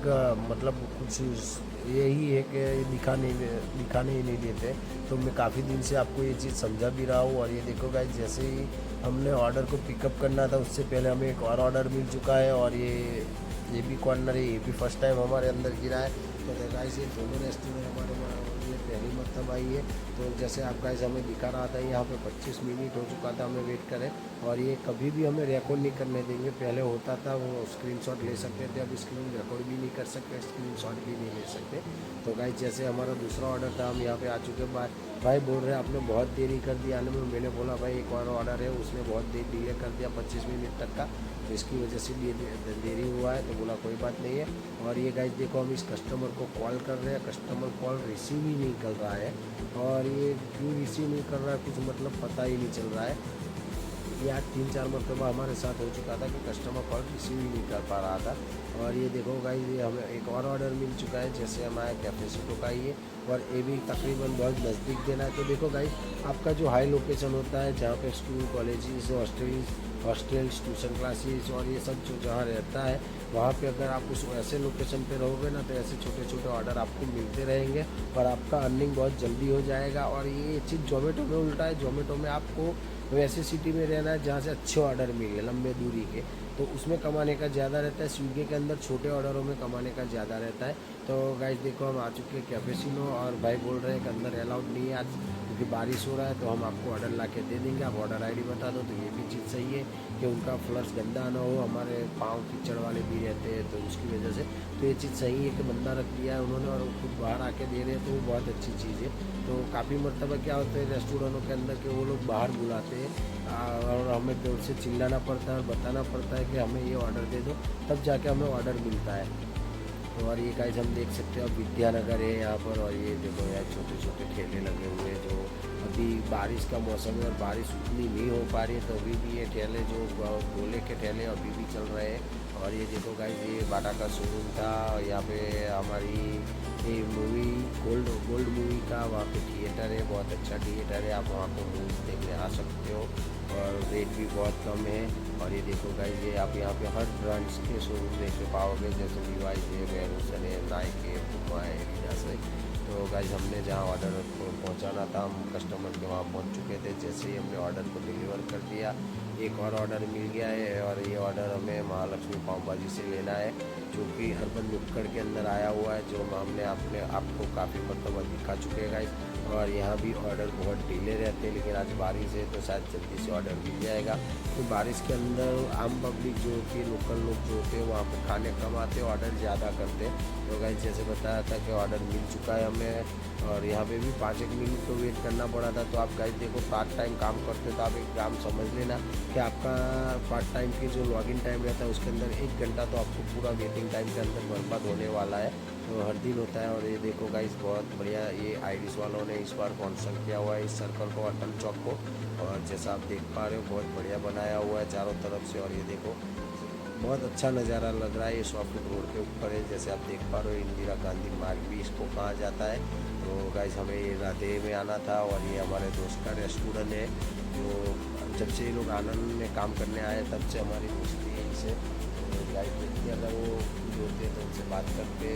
मतलब कुछ यही है कि दिखाने ही नहीं देते। तो मैं काफ़ी दिन से आपको ये चीज़ समझा भी रहा हूँ। और ये देखो गाइस, जैसे ही हमने ऑर्डर को पिकअप करना था उससे पहले हमें एक और ऑर्डर मिल चुका है, और ये भी कॉर्नर है, ये भी फर्स्ट टाइम हमारे अंदर गिरा है। तो गाइस ये दोनों रेस्टोरेंट हमारे ये पहली मरतबा आई है। तो जैसे आप गाइस हमें दिखा रहा था, यहाँ पे 25 मिनट हो चुका था हमें वेट करें, और ये कभी भी हमें रिकॉर्ड नहीं करने देंगे। पहले होता था वो स्क्रीनशॉट ले सकते थे, अब स्क्रीन रिकॉर्ड भी नहीं कर सकते, स्क्रीनशॉट भी नहीं ले सकते। तो गाइस जैसे हमारा दूसरा ऑर्डर था, हम यहाँ पे आ चुके हैं। भाई बोल रहे हैं आपने बहुत देरी कर दिया आने में। मैंने बोला भाई एक और ऑर्डर है, उसने बहुत डिले कर दिया 25 मिनट तक का, तो इसकी वजह से देरी हुआ है। तो बोला कोई बात नहीं है। और ये गाइस देखो हम इस कस्टमर को कॉल कर रहे हैं, कस्टमर कॉल रिसीव ही नहीं कर रहा है, और ये क्यों रिसीव नहीं कर रहा है कुछ मतलब पता ही नहीं चल रहा है। ये आज 3-4 मरतबा हमारे साथ हो चुका था कि कस्टमर कॉल रिसीव ही नहीं कर पा रहा था। और ये देखो गाइस, ये हमें एक और ऑर्डर मिल चुका है, जैसे हमारे कैपेसिटो का ही है, और ये भी तकरीबन बहुत नज़दीक देना है। तो देखो गाइस, आपका जो हाई लोकेशन होता है जहाँ पे school, colleges, hostels, tuition classes और ये सब जो जहाँ रहता है, वहाँ पे अगर आप उस ऐसे लोकेशन पे रहोगे ना, तो ऐसे छोटे छोटे ऑर्डर आपको मिलते रहेंगे, और आपका अर्निंग बहुत जल्दी हो जाएगा। और ये चीज़ जोमेटो में उल्टा है। जोमेटो में आपको वैसे सिटी में रहना है जहाँ से अच्छे ऑर्डर मिले लंबे दूरी के, तो उसमें कमाने का ज़्यादा रहता है। स्विगी के अंदर छोटे ऑर्डरों में कमाने का ज़्यादा रहता है। तो गाइस देखो हम आ चुके हैं कैफेसिनो, और भाई बोल रहे हैं कि अंदर अलाउड नहीं है आज क्योंकि बारिश हो रहा है, तो हम आपको ऑर्डर ला के दे देंगे, आप ऑर्डर आईडी बता दो। तो ये भी चीज़ सही है कि उनका फ्लर्स गंदा ना हो, हमारे पाँव कीचड़ वाले भी रहते हैं तो उसकी वजह से। तो ये चीज़ सही है कि बंदा रख दिया है उन्होंने, और वो खुद बाहर आके दे रहे हैं, तो वो बहुत अच्छी चीज़ है। तो काफ़ी मरतबा क्या होता है रेस्टोरेंटों के अंदर के वो लोग बाहर बुलाते हैं, और हमें दूर से चिल्लाना पड़ता है और बताना पड़ता है कि हमें ये ऑर्डर दे दो, तब जाके हमें ऑर्डर मिलता है। और ये गाइस हम देख सकते हो अब विद्यानगर है यहाँ पर, और ये देखो यार छोटे छोटे ठेले लगे हुए हैं। जो अभी बारिश का मौसम है और बारिश उतनी नहीं हो पा रही है, तो अभी भी ये ठेले जो गोले के ठेले अभी भी चल रहे हैं। और ये देखो गाइस, ये बाटा का शोरूम था, यहाँ पे हमारी ये मूवी गोल्ड मूवी का वहाँ पे थिएटर है, बहुत अच्छा थिएटर है, आप वहाँ पर मूवी देखने आ सकते हो, और रेट भी बहुत कम है। और ये देखो गाइस, ये आप यहाँ पे हर ब्रांड्स के शोरूम देख पाओगे, जैसे लीवाइस है, वेरूसन है, नाइक है, पुमा है, एडिडास है। तो गाइस हमने जहाँ ऑर्डर को पहुँचाना था, हम कस्टमर के वहाँ पहुँच चुके थे। जैसे ही हमने ऑर्डर को डिलीवर कर दिया, एक और ऑर्डर मिल गया है, और ये ऑर्डर हमें महालक्ष्मी पाव भाजी से लेना है, जो कि अर्बन नुक्कड़ के अंदर आया हुआ है, जो हमने आपको काफ़ी मतलब दिखा चुके हैं गाइस। और यहाँ भी ऑर्डर बहुत डिले रहते हैं, लेकिन आज बारिश है तो शायद जल्दी से ऑर्डर मिल जाएगा। तो बारिश के अंदर आम पब्लिक जो होती है, लोकल लोग जो होते हैं, वहाँ पर खाने कम आते, ऑर्डर ज़्यादा करते। तो गाइस जैसे बताया था कि ऑर्डर मिल चुका है हमें, और यहाँ पे भी 5-1 मिनट तो वेट करना पड़ा था। तो आप गाइस देखो पार्ट टाइम काम करते तो आप एक काम समझ लेना कि आपका पार्ट टाइम की जो लॉगिन टाइम रहता है उसके अंदर 1 घंटा तो आपको पूरा वेटिंग टाइम के अंदर बर्बाद होने वाला है। तो हर दिन होता है। और ये देखो गाइस बहुत बढ़िया ये आईडीज वालों ने इस बार स्पॉन्सर किया हुआ है इस सर्कल को, अटल चौक को, और जैसा आप देख पा रहे हो बहुत बढ़िया बनाया हुआ है चारों तरफ से। और ये देखो बहुत अच्छा नज़ारा लग रहा है। ये सॉफ्ट रोड के ऊपर है, जैसे आप देख पा रहे हो इंदिरा गांधी मार्ग भी इसको कहा जाता है। तो गाइस हमें ये राधे में आना था, और ये हमारे दोस्त का रेस्टोरेंट है, जो जब से ये लोग आनंद में काम करने आए तब से हमारी दोस्ती है इनसे। तो गाइस देखिए अगर वो जो होते हैं तो उनसे बात करते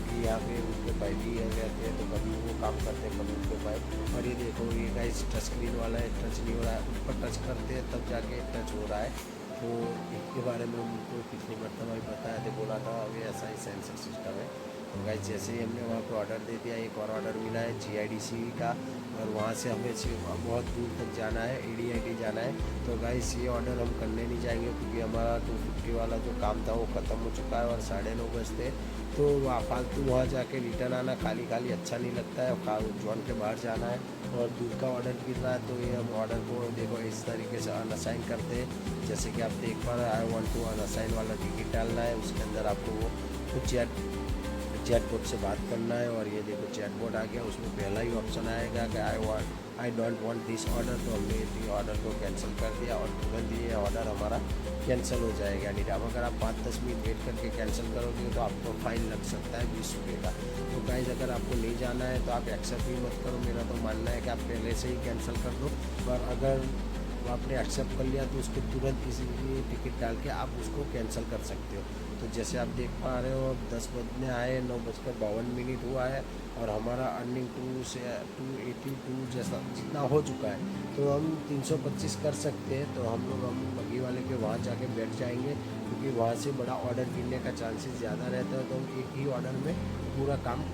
कि यहाँ पे उनके भाई भी रहते हैं, तो कभी वो काम करते हैं कभी उनके भाई। और ये देखो ये गाइस टच स्क्रीन वाला है, टच नहीं हो रहा है, ऊपर टच करते हैं तब जाके टच हो रहा है। तो इसके बारे में उनको पिछली मरतबा भी बताया थे, बोला था अभी ऐसा ही सेंसर सिस्टम है। तो गाइस जैसे ही हमने वहाँ पे ऑर्डर दे दिया, एक और ऑर्डर मिला है GIDC का, और वहाँ से हमें बहुत दूर तक जाना है, ADIT जाना है। तो गाइस ये ऑर्डर हम करने नहीं जाएंगे क्योंकि हमारा 250 वाला जो काम था वो ख़त्म हो चुका है और 9:30 बजते। तो वहाँ फालतू वहाँ जाके रिटर्न आना खाली खाली अच्छा नहीं लगता है, जॉन के बाहर जाना है और दूध का ऑर्डर गिर रहा है। तो ये हम ऑर्डर को देखो इस तरीके से अनअसाइन करते हैं, जैसे कि आप देख पा रहे हैं। आई वांट टू अनअसाइन वाला टिकट डालना है, उसके अंदर आपको वो कुछ चैटबॉट से बात करना है। और ये देखो चैटबॉट आ गया, उसमें पहला ही ऑप्शन आएगा कि I don't want this order. तो हमने ये ऑर्डर को कैंसिल कर दिया और तुरंत ये ऑर्डर हमारा कैंसिल हो जाएगा। यानी अब अगर आप 5-10 मिनट वेट करके कैंसिल करोगे तो आपको फाइन लग सकता है 20 रुपये का। तो गाइस अगर आपको नहीं जाना है तो आप एक्सेप्ट भी मत करो, मेरा तो मानना है कि आप पहले से ही कैंसिल कर दो। और अगर आपने एक्सेप्ट कर लिया तो उसको तुरंत किसी भी टिकट डाल के आप उसको कैंसिल कर सकते हो। तो जैसे आप देख पा रहे हो 10 बजने आए, 9:52 हुआ है और हमारा अर्निंग 282 जैसा जितना हो चुका है। तो हम 325 कर सकते हैं। तो हम बग्गी वाले के वहाँ जाके बैठ जाएंगे क्योंकि वहाँ से बड़ा ऑर्डर गिरने का चांसेस ज़्यादा रहता है। तो हम एक ही ऑर्डर में पूरा काम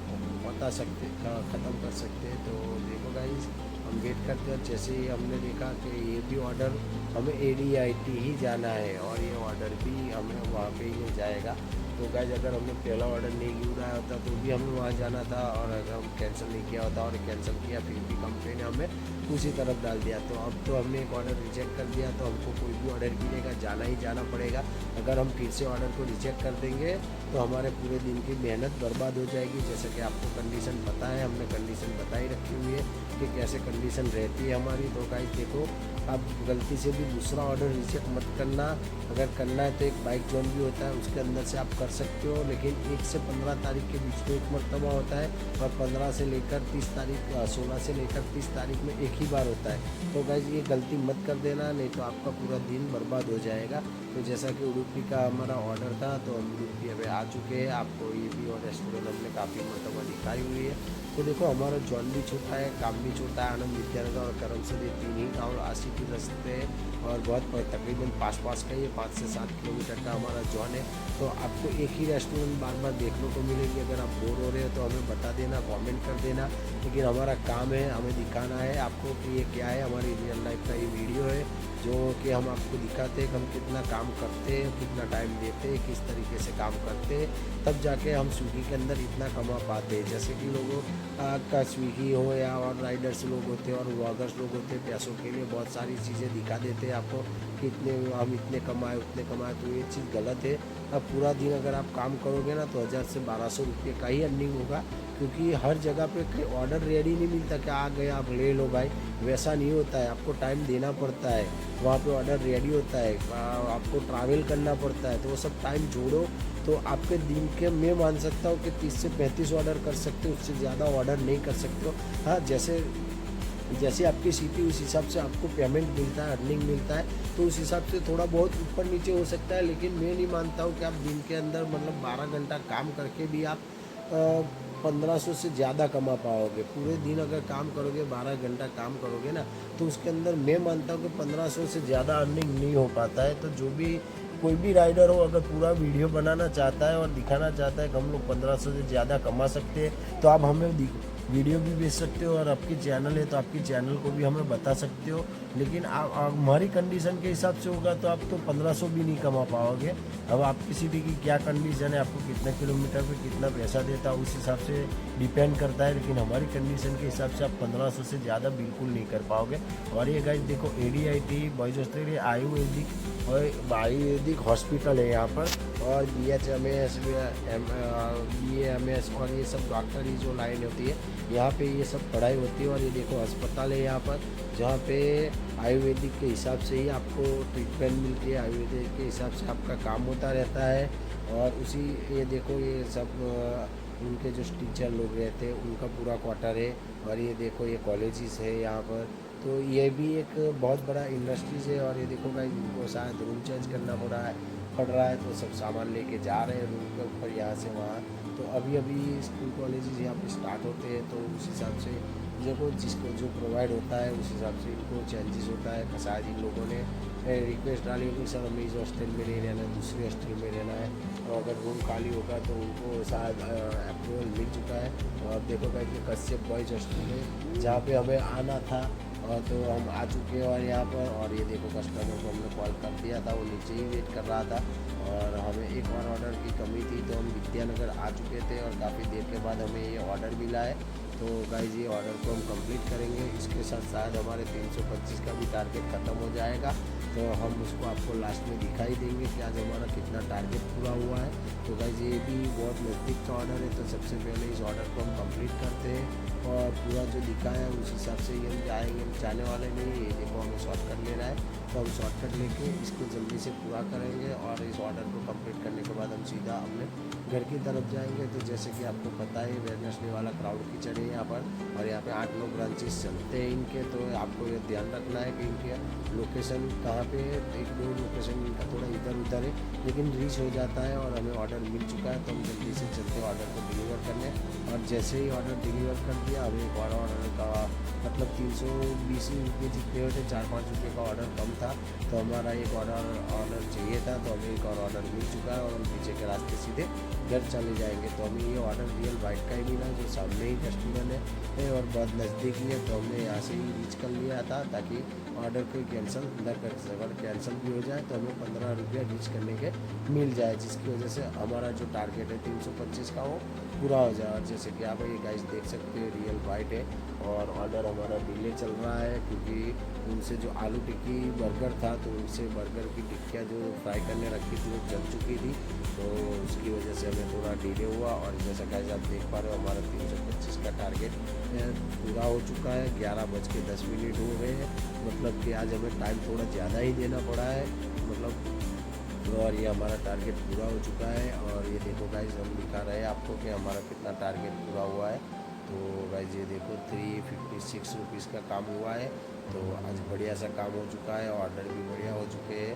ख़त्म कर सकते हैं। तो देखो गाइस हम वेट करते हैं। जैसे ही हमने देखा कि ये भी ऑर्डर हमें ADIT ही जाना है और ये ऑर्डर भी हमें वहाँ पे ही ले जाएगा। तो गाइस अगर हमने पहला ऑर्डर नहीं गिराया होता तो भी हमें वहाँ जाना था, और अगर हम कैंसिल नहीं किया होता और कैंसिल किया फिर भी कंपनी ने हमें उसी तरफ डाल दिया। तो अब तो हमने एक ऑर्डर रिजेक्ट कर दिया, तो हमको कोई भी ऑर्डर गिरेगा जाना ही जाना पड़ेगा। अगर हम फिर से ऑर्डर को रिजेक्ट कर देंगे तो हमारे पूरे दिन की मेहनत बर्बाद हो जाएगी। जैसे कि आपको कंडीशन पता है, हमने कंडीशन बताई रखी हुई है कि कैसे कंडीशन रहती है हमारी। तो गाइस देखो आप गलती से भी दूसरा ऑर्डर रिजेक्ट मत करना। अगर करना है तो एक बाइक जोन भी होता है, उसके अंदर से आप कर सकते हो, लेकिन 1 से 15 तारीख के बीच में एक मरतबा होता है और 15 से लेकर 30 तारीख 16 से लेकर 30 तारीख में एक ही बार होता है। तो गाइस ये गलती मत कर देना, नहीं तो आपका पूरा दिन बर्बाद हो जाएगा। तो जैसा कि उडुपी का हमारा ऑर्डर था तो हम उडुपी अभी आ चुके हैं। आपको ये भी और रेस्टोरेंट हमने काफ़ी मरतबा दिखाई हुई है। तो देखो हमारा जॉन भी छोटा है, काम भी छोटा है। आनंद विद्यानगर और करमसद 3 ही गाँव 80 के रास्ते और बहुत तकरीबन पास का ये 5 से 7 किलोमीटर का हमारा जॉन है। तो आपको एक ही रेस्टोरेंट बार बार देखने को मिलेंगे। अगर आप बोर हो रहे हो तो हमें बता देना, कमेंट कर देना। लेकिन हमारा काम है, हमें दिखाना है आपको कि ये क्या है। हमारी रियल लाइफ का ये वीडियो है जो कि हम आपको दिखाते हैं कि हम कितना काम करते हैं, कितना टाइम देते हैं, किस तरीके से काम करते हैं, तब जाके हम स्विगी के अंदर इतना कमा पाते हैं। जैसे कि लोगों का स्विगी हो या और राइडर्स लोग होते हैं और व्लॉगर्स लोग होते हैं, पैसों के लिए बहुत सारी चीज़ें दिखा देते हैं आपको कि हम इतने कमाए उतने कमाए। तो ये चीज़ गलत है। अब पूरा दिन अगर आप काम करोगे ना तो 1000 से 1200 रुपये का ही अर्निंग होगा, क्योंकि हर जगह पे कोई ऑर्डर रेडी नहीं मिलता कि आ गए आप ले लो भाई, वैसा नहीं होता है। आपको टाइम देना पड़ता है, वहाँ पे ऑर्डर रेडी होता है, आपको ट्रैवल करना पड़ता है। तो वो सब टाइम जोड़ो तो आपके दिन के मैं मान सकता हूँ कि 30 से 35 ऑर्डर कर सकते हो, उससे ज़्यादा ऑर्डर नहीं कर सकते हो। हाँ, जैसे आपकी सीटी उस हिसाब से आपको पेमेंट मिलता है, अर्निंग मिलता है, तो उस हिसाब से थोड़ा बहुत ऊपर नीचे हो सकता है। लेकिन मैं नहीं मानता हूँ कि आप दिन के अंदर मतलब 12 घंटा काम करके भी आप 1500 से ज़्यादा कमा पाओगे। पूरे दिन अगर काम करोगे, 12 घंटा काम करोगे ना, तो उसके अंदर मैं मानता हूँ कि 1500 से ज़्यादा अर्निंग नहीं हो पाता है। तो जो भी कोई भी राइडर हो अगर पूरा वीडियो बनाना चाहता है और दिखाना चाहता है कि हम लोग 1500 से ज़्यादा कमा सकते हैं, तो आप हमें वीडियो भी भेज सकते हो। और आपकी चैनल है तो आपकी चैनल को भी हमें बता सकते हो। लेकिन हमारी कंडीशन के हिसाब से होगा तो आप तो 1500 भी नहीं कमा पाओगे। अब आपकी सिटी की क्या कंडीशन है, आपको कितने किलोमीटर पे कितना पैसा देता है उस हिसाब से डिपेंड करता है। लेकिन हमारी कंडीशन के हिसाब से आप 1500 से ज़्यादा बिल्कुल नहीं कर पाओगे। और ये गाइस देखो ADIT बॉयज़ हॉस्टल, ये आयुर्वेदिक हॉस्पिटल है यहाँ पर, और BHMS BAMS और ये सब डॉक्टर की जो लाइन होती है यहाँ पे ये सब पढ़ाई होती है। और ये देखो अस्पताल है यहाँ पर, जहाँ पे आयुर्वेदिक के हिसाब से ही आपको ट्रीटमेंट मिलती है, आयुर्वेदिक के हिसाब से आपका काम होता रहता है। और उसी ये देखो ये सब उनके जो टीचर लोग रहते हैं उनका पूरा क्वार्टर है। और ये देखो ये कॉलेजेस है यहाँ पर। तो ये भी एक बहुत बड़ा इंडस्ट्रीज़ है। और ये देखो भाई इनको शायद रूम चेंज करना पड़ रहा है, तो सब सामान लेके जा रहे हैं रूम के ऊपर यहाँ से वहाँ। तो अभी स्कूल कॉलेजेस यहाँ पे स्टार्ट होते हैं, तो उस हिसाब से देखो जिसको जो प्रोवाइड होता है उस हिसाब से इनको चेंजेस होता है। शायद इन लोगों ने रिक्वेस्ट डाली कि सर हमें इस हॉस्टल में नहीं रहना है, दूसरे हॉस्टल में रहना है। और अगर रूम खाली होगा तो उनको शायद अप्रूवल मिल चुका है। और देखो गाइस ये कश्यप बॉयज हॉस्टल है जहाँ पे हमें आना था, और तो हम आ चुके हैं और यहाँ पर। और ये देखो कस्टमर को हमने कॉल कर दिया था, वो नीचे ही वेट कर रहा था और हमें एक और ऑर्डर की कमी थी तो हम विद्यानगर आ चुके थे और काफ़ी देर के बाद हमें ये ऑर्डर मिला है। तो गाइज ये ऑर्डर को हम कंप्लीट करेंगे, इसके साथ शायद हमारे 325 का भी टारगेट ख़त्म हो जाएगा। तो हम उसको आपको लास्ट में दिखाई देंगे कि आज हमारा कितना टारगेट पूरा हुआ है। तो गाइज ये भी बहुत नज़दीक का ऑर्डर है, तो सबसे पहले इस ऑर्डर को हम कंप्लीट करते हैं और पूरा जो दिखा है उस हिसाब से ही हम जाएंगे। हम जाने वाले नहीं, ये देखो हमें शॉर्टकट लेना है तो हम शॉर्टकट लेके इसको जल्दी से पूरा करेंगे और इस ऑर्डर को कंप्लीट करने के बाद हम सीधा अपने घर की तरफ जाएंगे। तो जैसे कि आपको पता है वेडनेसडे वाला क्राउड कीचड़ है यहाँ पर, और यहाँ पे 8-9 ब्रांचेस चलते हैं इनके। तो आपको ये ध्यान रखना है कि इनके लोकेशन कहाँ पे है। 1-2 लोकेशन इनका थोड़ा इधर उधर है, लेकिन रीच हो जाता है और हमें ऑर्डर मिल चुका है। तो हम जल्दी से चलते हैं ऑर्डर को डिलीवर करने, और जैसे ही ऑर्डर डिलीवर कर दिया हमें एक और ऑर्डर का मतलब 320 रुपये जितने होते 4-5 रुपये का ऑर्डर कम था, तो हमारा एक ऑर्डर चाहिए था। तो हमें एक और ऑर्डर मिल चुका है और हम पीछे के रास्ते सीधे घर चले जाएंगे। तो हमें ये ऑर्डर रियल बाइट का ही मिला जो सामने ही डस्टबिन है और बहुत नज़दीक ही है। तो हमने यहाँ से ही रीच कर लिया था ताकि ऑर्डर कोई कैंसिल न कर सके। अगर कैंसिल भी हो जाए तो हमें 15 रुपया रीच करने के मिल जाए, जिसकी वजह से हमारा जो टारगेट है 325 का वो पूरा हो जाए। और जैसे कि आप ये गाइस देख सकते हैं रियल बाइट है और ऑर्डर हमारा डिले चल रहा है क्योंकि उनसे जो आलू टिक्की बर्गर था तो उनसे बर्गर की टिक्कियाँ जो फ्राई करने रखी थी वो जल चुकी थी, तो उसकी वजह से हमें थोड़ा डिले हुआ। और जैसा गाइस आप देख पा रहे हो हमारा 325 का टारगेट पूरा हो चुका है। 11:10 हो गए हैं, मतलब कि आज हमें टाइम थोड़ा ज़्यादा ही देना पड़ा है मतलब। और ये हमारा टारगेट पूरा हो चुका है। और ये देखो गाइस हम दिखा रहे हैं आपको कि हमारा कितना टारगेट पूरा हुआ है। तो गाइस ये देखो 356 रुपीज़ का काम हुआ है। तो आज बढ़िया सा काम हो चुका है, ऑर्डर भी बढ़िया हो चुके हैं।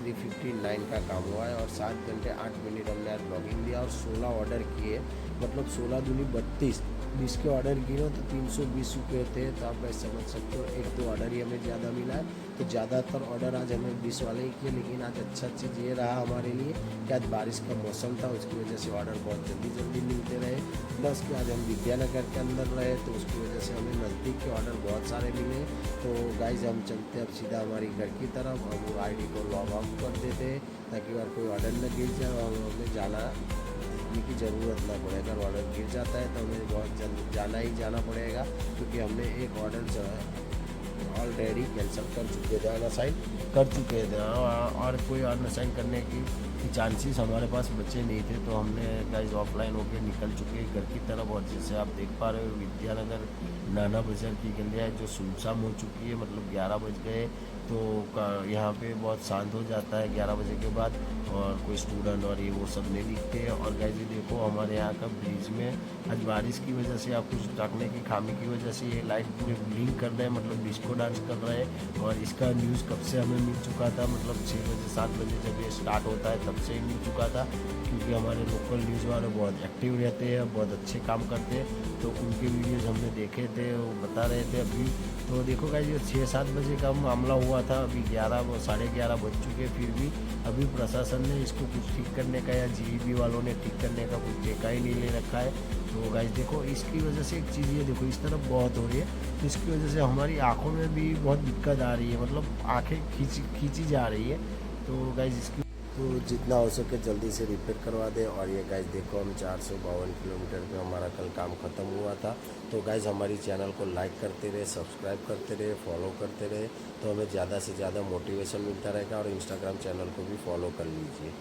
359 का काम हुआ है और 7 घंटे 8 मिनट हमने आज लॉगिन दिया और 16 ऑर्डर किए, मतलब 16 दूनी 32, 20 के ऑर्डर गिनो तो 320 रुपये थे। तो आप वैसे समझ सकते हो 1-2 ऑर्डर ही हमें ज़्यादा मिला है। तो ज़्यादातर ऑर्डर आज हमें 20 वाले ही किए, लेकिन आज अच्छा चीज़ ये रहा हमारे लिए कि आज बारिश का मौसम था, उसकी वजह से ऑर्डर बहुत जल्दी मिलते रहे। प्लस कि आज हम विद्यानगर के अंदर रहे तो उसकी वजह से हमें नज़दीक के ऑर्डर बहुत सारे मिले। तो गाइज हम चलते अब सीधा हमारी घर की तरफ, हम आईडी को लॉग आउट कर देते हैं ताकि अगर कोई ऑर्डर न गिर जाए और हमें जाना की ज़रूरत ना पड़े। अगर ऑर्डर गिर जाता है तो हमें बहुत जल्द जाना पड़ेगा क्योंकि हमने एक ऑर्डर जो है ऑलरेडी कैंसिल कर चुके थे, अनसाइन कर चुके थे और कोई अनसाइन करने की चांसेस हमारे पास बचे नहीं थे। तो हमने गाइस ऑफलाइन होकर निकल चुके हैं घर की तरफ। और जैसे आप देख पा रहे हो विद्यानगर नाना बाज़ार की गलियाँ जो सुनसान हो चुकी है, मतलब 11 बज गए तो यहाँ पे बहुत शांत हो जाता है 11 बजे के बाद, और कोई स्टूडेंट और ये वो सब नहीं दिखते हैं। और गाइस ये देखो हमारे यहाँ का ब्रिज में आज बारिश की वजह से या कुछ टाकने की खामी की वजह से ये लाइट पूरे ब्लिंक कर रहे हैं, मतलब डिस्को डांस कर रहे हैं। और इसका न्यूज़ कब से हमें मिल चुका था, मतलब 6 बजे 7 बजे जब ये स्टार्ट होता है तब से ही मिल चुका था, क्योंकि हमारे लोकल न्यूज़ वाले बहुत एक्टिव रहते हैं, बहुत अच्छे काम करते हैं। तो उनके वीडियोज़ हमने देखे थे, वो बता रहे थे अभी। तो देखो गाइस ये 6-7 बजे का मामला हुआ था, अभी 11-11:30 बज चुके, फिर भी अभी प्रशासन ने इसको कुछ ठीक करने का या जीईबी वालों ने ठीक करने का कुछ ठेका ही नहीं ले रखा है। तो गाइस देखो इसकी वजह से एक चीज़ ये देखो इस तरफ बहुत हो रही है, तो इसकी वजह से हमारी आँखों में भी बहुत दिक्कत आ रही है, मतलब आँखें खींची जा रही है। तो गाइस इसकी तो जितना हो सके जल्दी से रिपेयर करवा दें। और ये गाइस देखो हम 452 किलोमीटर पे हमारा कल काम ख़त्म हुआ था। तो गाइस हमारी चैनल को लाइक करते रहे, सब्सक्राइब करते रहे, फॉलो करते रहे, तो हमें ज़्यादा से ज़्यादा मोटिवेशन मिलता रहेगा। और इंस्टाग्राम चैनल को भी फॉलो कर लीजिए।